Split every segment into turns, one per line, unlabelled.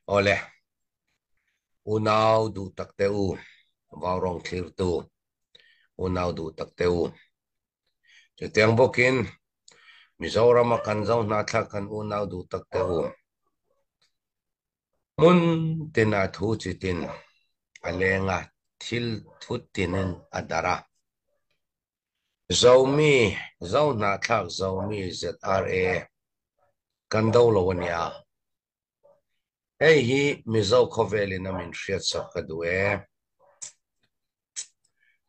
Ole, unaw du takteu, varong clear tu, unaw du takteu. Tiang bokin, Mizoram akan zau natlakan unaw du takteu. Mun tinathu chitin, alenga til tutinin adara. Zaumi, zau natlak zaumi ZRA, kandau lawania. Hi Mizo koveli na min shiat sakadue.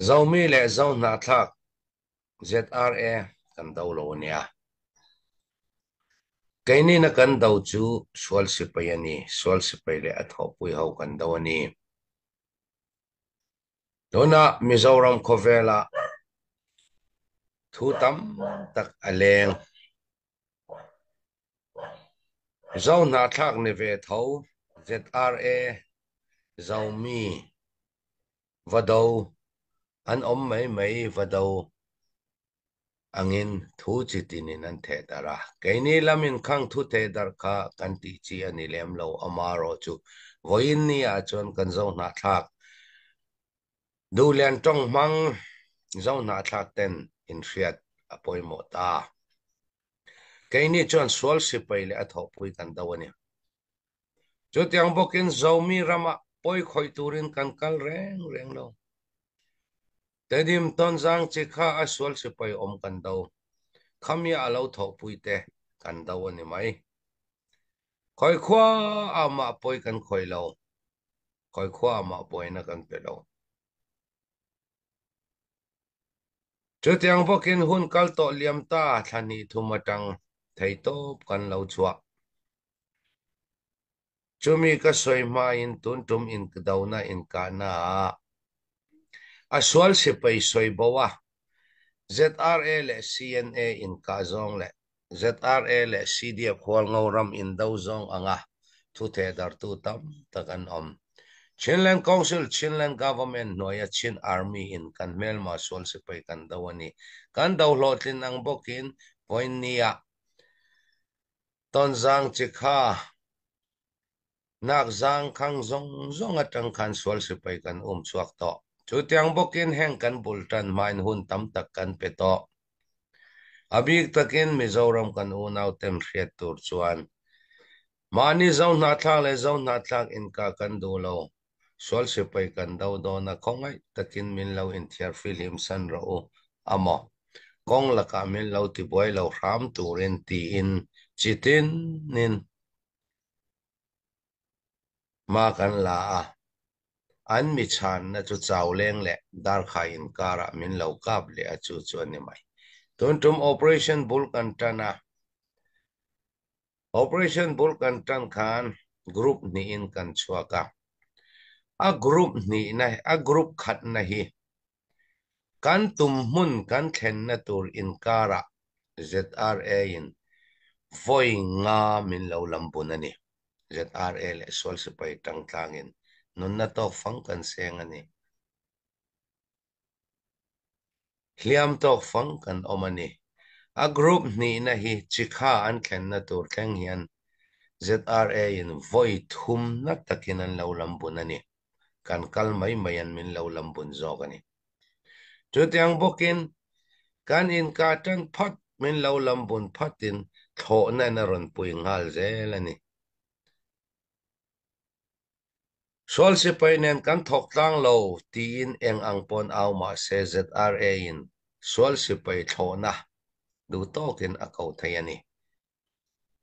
Zaumi le zau natlak ZRA, kandau lawania. Kaini na kan daw chu swal sipayani swal sipayle at hopui hau kan dawani dona Mizoram kovela thutam tak aleng zau na thak ne ve tho ZRA zaumi vadau an mai vadau angin thu chitinin an the dara kaini lamin khang thu the dar kha kan ti chi ani lem lo amaro chu voin ni a chon kan zau na thak du lian tong mang zau na thak ten in riat apoi mo ta kaini chon swal sipai le atho pui kan dawani chu tiang bokin zomi rama poi khoi turin kan kal reng reng lo tedim ton jang chi kha a swal sipai om kan daw khamya alo tho pui te kan dawani mai khoi khwa ama poi kan khoi lo khoi khwa ama poi na kan pe lo chu tiang bokin hun kal to liam ta thani thumatang thei top kan lo chua chumi ka soi ma in tun tum in kdauna in kana aswal sipai soi bawa ZRA le CNA in kazong le ZRA le CDF khwal ngawram in dawzong anga thu the dar tu tam takan Chinland Council Chinland Government noya Chin Army in kan mel ma swal sipai kan dawani kan daw hlotlin ang bokin point niya tonzang chikha nak zang khang zong zong atang kan swal sipai kan chuak to chu tiang bokin heng kan bultan main hun tam tak kan peto abik takin Mizoram kan unaw tem hriat tur chuan mani zau na thlang le zau na thlang in ka kan dulo swal sipai kan daw do na khongai takin min lo in thiar film san ro amo kong laka min lo ti boy lo ram turin ti in chitin nin ma kan la an mi chan na chu chaw leng le dar kha in kara min lo kap le a chu chu ni mai tun tum operation bull kan tana operation bull kan tan khan group ni in kan chuaka a group ni na a group khat na hi kan tum mun kan thlen na tur in kara ZRA in voi nga min lo lampun ani ZRA le sol sipai tang tangin nun na to fang kan seng ani hliam to fang kan omani a group ni na hi chikha an thlen na tur thleng hian ZRA in voi thum na takin an lo lampun ani kan kal mai an min lo lampun zok ani chu tiang bokin kan in ka tan phat min lo lampun phatin tho na na ron pui ngal zel ani sol sipai nen kan thok tlang lo tin eng ang pon aw ma se ZRA in sol sipai thona du tokin akaw thayani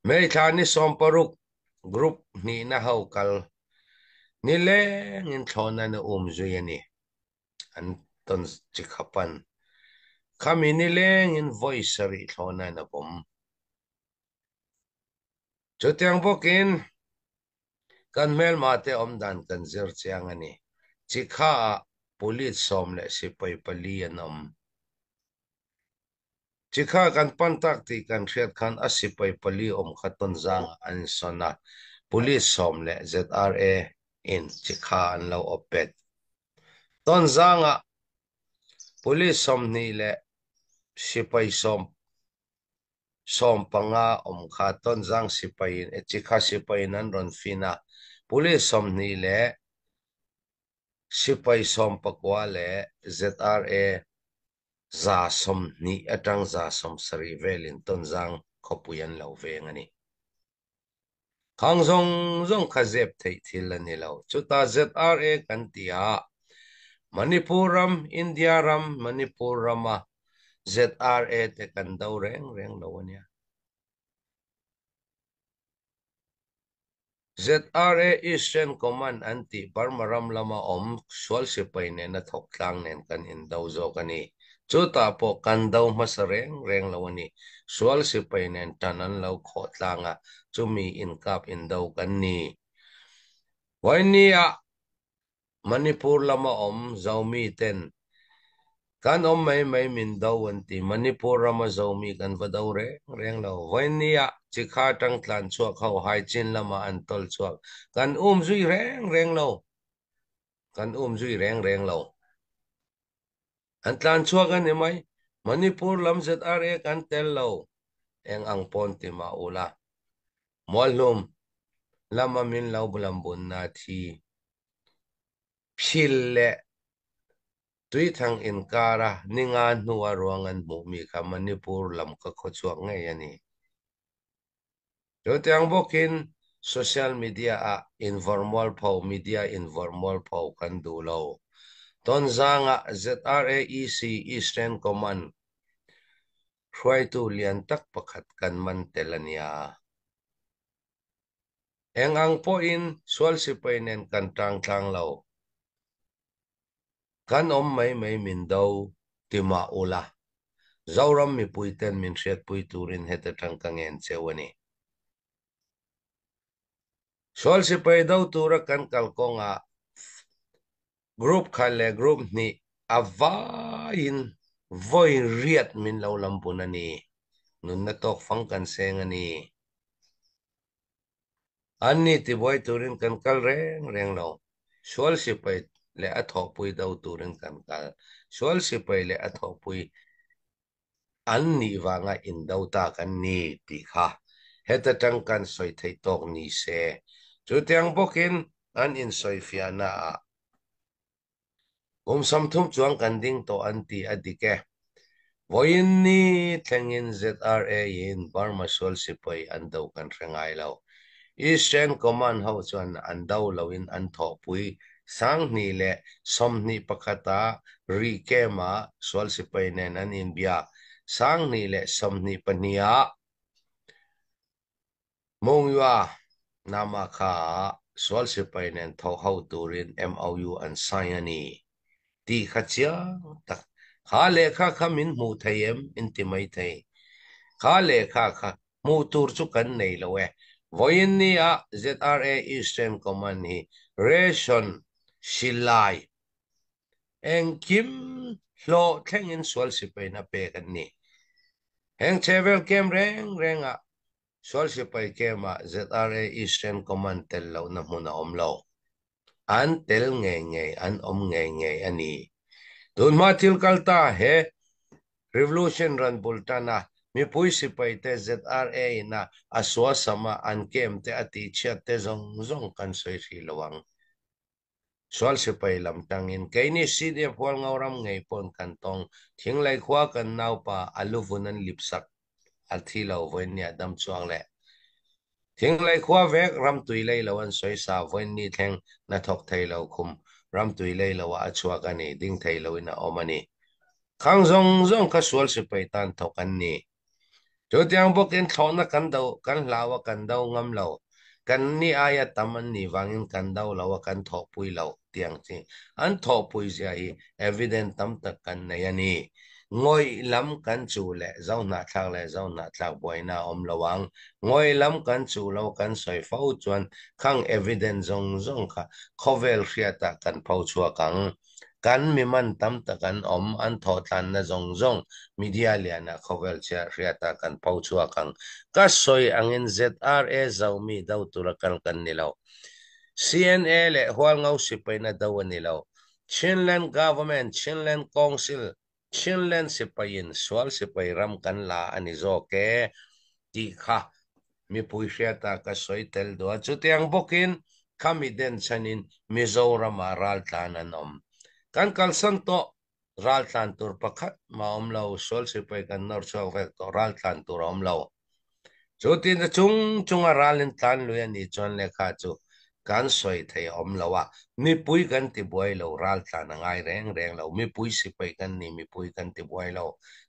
mei thani somparuk group ni na hau kal ni leng in thona na zuyani an ton chikhapan kami ni leng in voice ri thona na bom chutiang bokin kan mel mate omdan kan zir chiang ani chikha police som le sipai pali anom chikha kan pantak ti kan hriat khan asipai pali khaton zang an sona police som le ZRA in chikha an lo opet ton zanga police som ni le sipai som panga khaton zang sipai in chikha sipai nan ron fina police som ni le sipai som pakwa le ZRA za som ni atang za som sari velin ton zang khopuyan lo ve ngani khang zong zong khazep thei thil ani lo chuta ZRA kan tia Manipuram India ram Manipurama ZRA te kan dau reng reng lo ania ZRA Eastern Command anti parmaram lama om swal sipai ne na thok tlang nen kan in dau zo kani chuta po kan dau masareng reng lo ani swal sipai nen tanan lo kho tlanga chumi in kap in dau kan ni wainia Manipur lama om zaumi ten kan om mai min dau anti Manipur rama zaumi kan vadau reng lo vainia chikha tang tlan chuak ho hai chin lama an tol chuak kan zui reng lo kan zui reng lo an tlan chuak an mai Manipur lam ZRA kan tel lo eng ang pon ti ma ula molum lama min lau bulambun na thi phil le tui thang in kara ninga nuwa ruangan mu mi ka Manipur lam ka khochuak ngai ani Jotiang bokin social media a informal pau media informal pau kan du lo ton zanga ZRAEC Eastern Command Huay tu lian tak pakhat kan man telania eng ang po in swal sipay nen kan tang lo kan mai min daw tima ula zawram mi puiten min siat pui turin heta tang kangen chewani swal sipay daw tura kan kalkonga group khale group ni avain voi riat min lo lampunani nun na tok fang kan sengani anni ti boy turin kan kal reng lo swal sipay le athok pui daw turin kan kal swal sipay le athok pui anni wanga in daw ta kan ni ti kha heta tang kan soi thei tok ni se chu tiang bokin an in soi fiana samthum chuang kan ding to anti adike voin ni thlengin ZRA in Burma Sol Sipay an daw kan rengai lo Eastern Command ho chuan an daw loin an tho pui sang ni le som ni pakata ri kema Sol Sipay nen an in bia sang ni le som ni pania mongwa namaka Sol Sipay nen tho ho turin MOU an sign ani ti khachia tak kha le kha min mu thayem intimai thai kha le kha mu tur chu kan nei lo we voin ni a ZRA Eastern Command hi ration silai eng kim hlo thlengin swal sipay na pe kan ni eng chevel kem reng a swal sipay kema ZRA Eastern Command tel lo na huna om lo an tel nge an om nge ani Don matil kalta he revolution ran bultana mi pui sipay te ZRA na aswa sama an kem te ati chia te zong kan soi lawang swal sipay lam tangin kaini CDF wal ngawram ngay pon kantong thinglay khwa kan naw pa aluvunan lipsak athilaw voin ni adam chuang le thinglay khwa vek ram tuilay lawan soi sa voin ni theng na thok thai law khum ram tuilay lawa achwa kani ding thai lawina omani khang zong ka swal sipay tan thokan ni cho tiang bokin thona kan daw kan lawa kan daw ngam law kan ni aya taman ni wangin kan daw lawa kan thok pui law tiang chi an thok pui sia hi evident tam tak kan na yani ngoi lam kan chu le zau na thak le zau na thak boy na om lawang ngoi lam kan chu law kan soi fau chuan khang evident zong kha khovel khriata kan phau chua kang kan mi man tam takan om an tho tlan na zong media liana khovel cha riata kan pau chua kang ka soi angin ZRA zaumi daw turakan kan nilaw CNA le hual ngau sipay na daw nilaw Chinland government Chinland council Chinland sipayin swal sipay ram kan la anizo ke ti kha mi pui riata ka soi tel do chu tiang bokin kami den chanin Mizoram ral tlan an kan kalsan to ral tlan tur pakhat ma lo sol si pai kan nor so vek to ral tlan tur lo chu tin chung chung a ralin tlan lu ni chon le kha chu kan soi thei lo wa mi pui kan ti boy lo ral tlan ngai reng reng lo mi pui si pai kan ni mi pui kan ti boy lo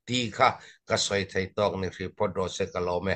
ti kha ka soi thei tok ni fi podro se ka lo me